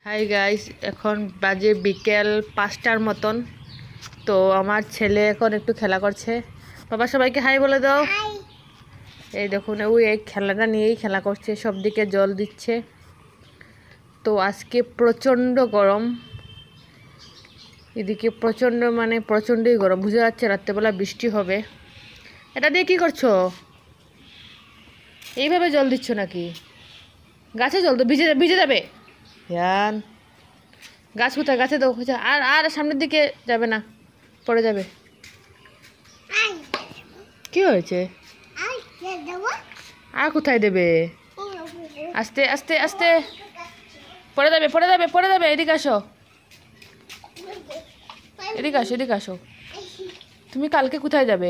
Hi guys, এখন বাজে বিকেল 5টার মতন। তো আমার ছেলে এখন একটু খেলা করছে। বাবা সবাইকে হাই বলে দাও। এই দেখুন, ওই এই খেলাটা নিয়েই খেলা করছে, সব দিকে জল দিচ্ছে। তো আজকে প্রচণ্ড গরম, এদিকে প্রচণ্ডই গরম, বুঝা যাচ্ছে রাত্রেবেলা বৃষ্টি হবে। এটা দিয়ে কি করছো? এইভাবে জল দিচ্ছ নাকি? গাছে জল তো ভিজে ভিজে যাবে। হ্যাঁ, গাছ কোথায়? গাছে দাও। আর আর সামনের দিকে যাবে না, পড়ে যাবে। কি হয়েছে? আর কোথায় দেবে? আস্তে আস্তে আস্তে, পড়ে যাবে পড়ে যাবে পড়ে যাবে। এদিকে আসো, এদিকে আসো, এদিকে আসো। তুমি কালকে কোথায় যাবে?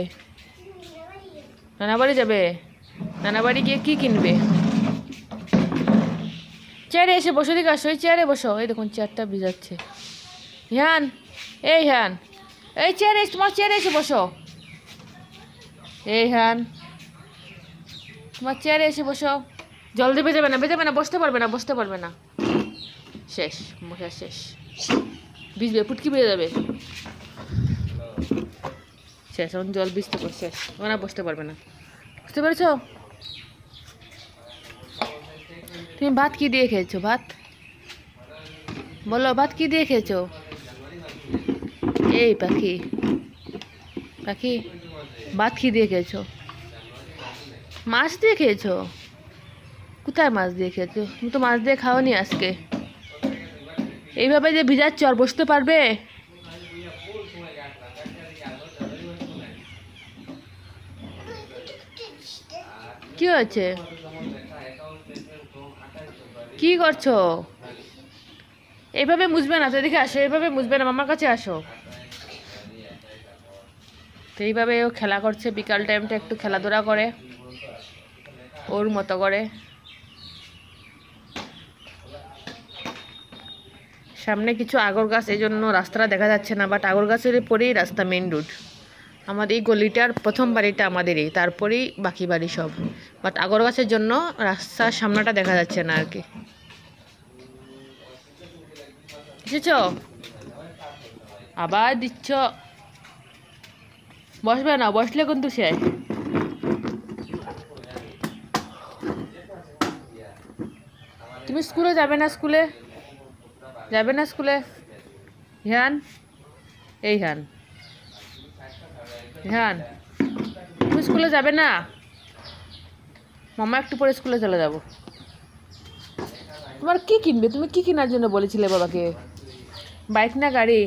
নানা বাড়ি যাবে? নানা বাড়ি গিয়ে কি কিনবে? চেয়ারে এসে বসো, এদিকে আসো, এই চেয়ারে বসো। এই দেখুন চেয়ারটা ভিজাচ্ছে। হ্যান, এই হ্যান, এই চেয়ারে, তোমার চেয়ারে এসে বসো। এই হ্যান, তোমার চেয়ারে এসে বসো। জলদি ভেজাবে না, ভেজাবে না, বসতে পারবে না, বসতে পারবে না। শেষ, বসা শেষ। ভিজবে, পুটকি বেজে যাবে। শেষ, এখন জল ভিজতে পার, শেষ। ওরা বসতে পারবে না, বুঝতে পেরেছো? তুমি ভাত কি দিয়ে খেয়েছো? ভাত বলো, ভাত কি দিয়ে খেয়েছো? এই পাখি, পাখি, ভাত কি দিয়ে খেয়েছো? মাছ দিয়ে খেয়েছো? কোথায় মাছ দিয়ে খেয়েছো? তুমি তো মাছ দিয়ে খাওনি আজকে। এইভাবে যে ভিজাচ্ছ, আর বসতে পারবে? কি হয়েছে? কি করছো? এইভাবে মুছবে না তো, এদিকে আসো। এইভাবে মুছবে না, মামার কাছে আসো। তো এইভাবে ও খেলা করছে, বিকাল টাইমটা একটু খেলাধুলা করে ওর মতো করে। সামনে কিছু আগর গাছ, এই জন্য রাস্তাটা দেখা যাচ্ছে না, বাট আগর গাছের পরেই রাস্তা, মেইন রোড। আমাদের এই গলিটার প্রথম বাড়িটা আমাদেরই, তারপরেই বাকি বাড়ি সব। বাট আগর গাছের জন্য রাস্তার সামনেটা দেখা যাচ্ছে না আর কি। বুঝেছ? আবার দিচ্ছ। বসবে না, বসলে কিন্তু শেষ। তুমি স্কুলে যাবে না? স্কুলে যাবে না? স্কুলে হ্যান, এই হ্যান, হ্যান, তুমি স্কুলে যাবে না? মামা একটু পরে স্কুলে চলে যাব। তোমার কি কিনবে? তুমি কি কেনার জন্য বলেছিলে বাবাকে? বাইক না গাড়ি?